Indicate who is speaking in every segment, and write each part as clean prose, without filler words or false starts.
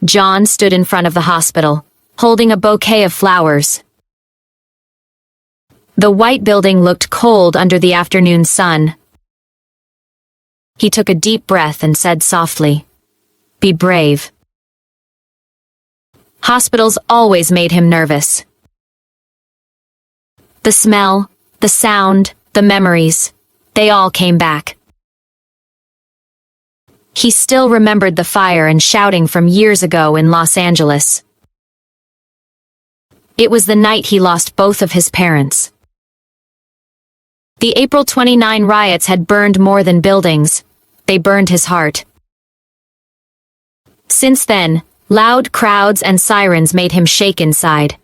Speaker 1: John stood in front of the hospital, holding a bouquet of flowers. The white building looked cold under the afternoon sun. He took a deep breath and said softly, "Be brave." Hospitals always made him nervous. The smell, the sound, the memories, they all came back. He still remembered the fire and shouting from years ago in Los Angeles. It was the night he lost both of his parents. The April 29 riots had burned more than buildings. They burned his heart. Since then, loud crowds and sirens made him shake inside.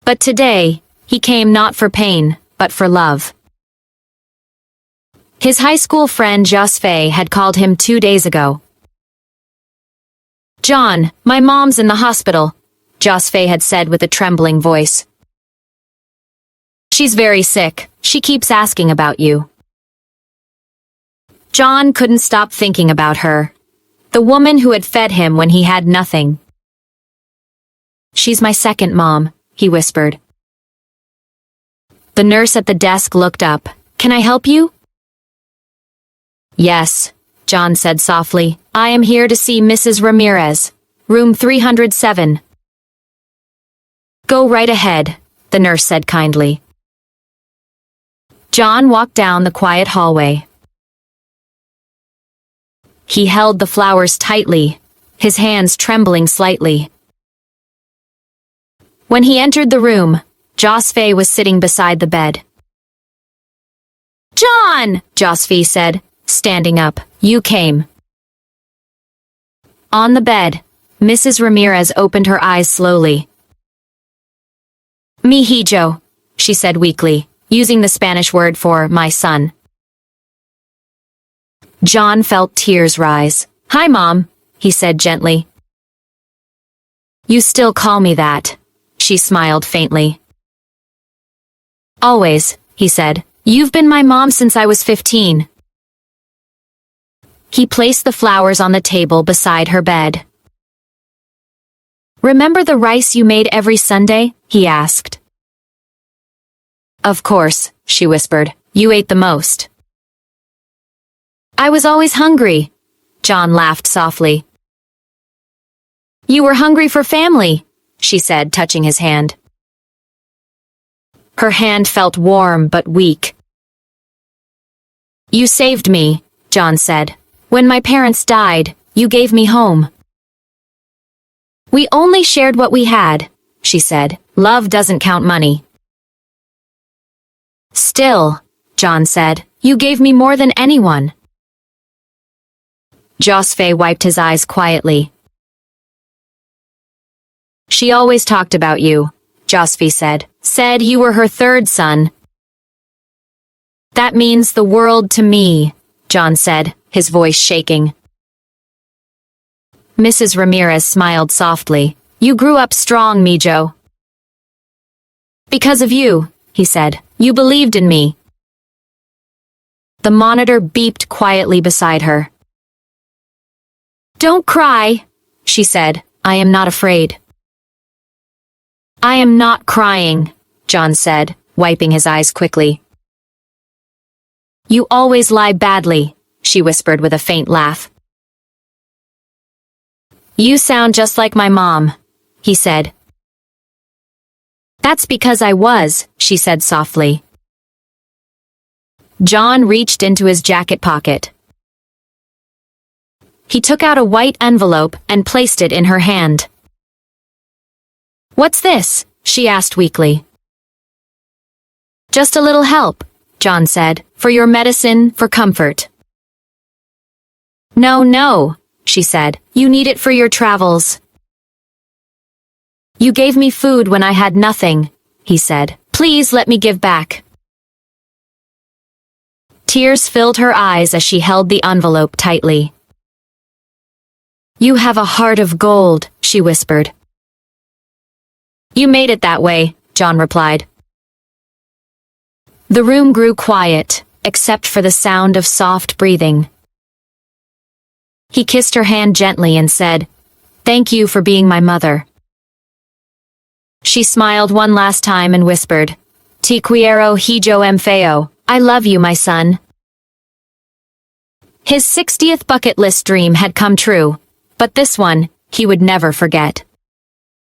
Speaker 1: But today, he came not for pain, but for love. His high school friend Josfe had called him 2 days ago. "John, my mom's in the hospital," Josfe had said with a trembling voice. "She's very sick. She keeps asking about you." John couldn't stop thinking about her, the woman who had fed him when he had nothing. "She's my second mom," he whispered. The nurse at the desk looked up. "Can I help you?" "Yes," John said softly. "I am here to see Mrs. Ramirez, room 307. "Go right ahead," the nurse said kindly. John walked down the quiet hallway. He held the flowers tightly, his hands trembling slightly. When he entered the room, Josfe was sitting beside the bed. "John!" Josfe said, standing up. "You came." On the bed, Mrs. Ramirez opened her eyes slowly. "Mi hijo," she said weakly, using the Spanish word for my son. John felt tears rise. "Hi, Mom," he said gently. "You still call me that," she smiled faintly. "Always," he said. "You've been my mom since I was 15. He placed the flowers on the table beside her bed. "Remember the rice you made every Sunday?" he asked. "Of course," she whispered. "You ate the most." "I was always hungry," John laughed softly. "You were hungry for family," she said, touching his hand. Her hand felt warm but weak. "You saved me," John said. "When my parents died, you gave me home." "We only shared what we had," she said. "Love doesn't count money." "Still," John said, "you gave me more than anyone." Josfe wiped his eyes quietly. "She always talked about you," Josfe said. "Said you were her third son." "That means the world to me," John said, his voice shaking. Mrs. Ramirez smiled softly. "You grew up strong, Mijo." "Because of you," he said. "You believed in me." The monitor beeped quietly beside her. "Don't cry," she said. "I am not afraid." "I am not crying," John said, wiping his eyes quickly. "You always lie badly," she whispered with a faint laugh. "You sound just like my mom," he said. "That's because I was," she said softly. John reached into his jacket pocket. He took out a white envelope and placed it in her hand. "What's this?" she asked weakly. "Just a little help," John said. "For your medicine, for comfort." No, she said. "You need it for your travels." "You gave me food when I had nothing," he said. "Please let me give back." Tears filled her eyes as she held the envelope tightly. "You have a heart of gold," she whispered. "You made it that way," John replied. The room grew quiet, except for the sound of soft breathing. He kissed her hand gently and said, Thank you for being my mother. She smiled one last time and whispered, Te quiero hijo feo. I love you, my son. His 60th bucket list dream had come true, but this one, he would never forget.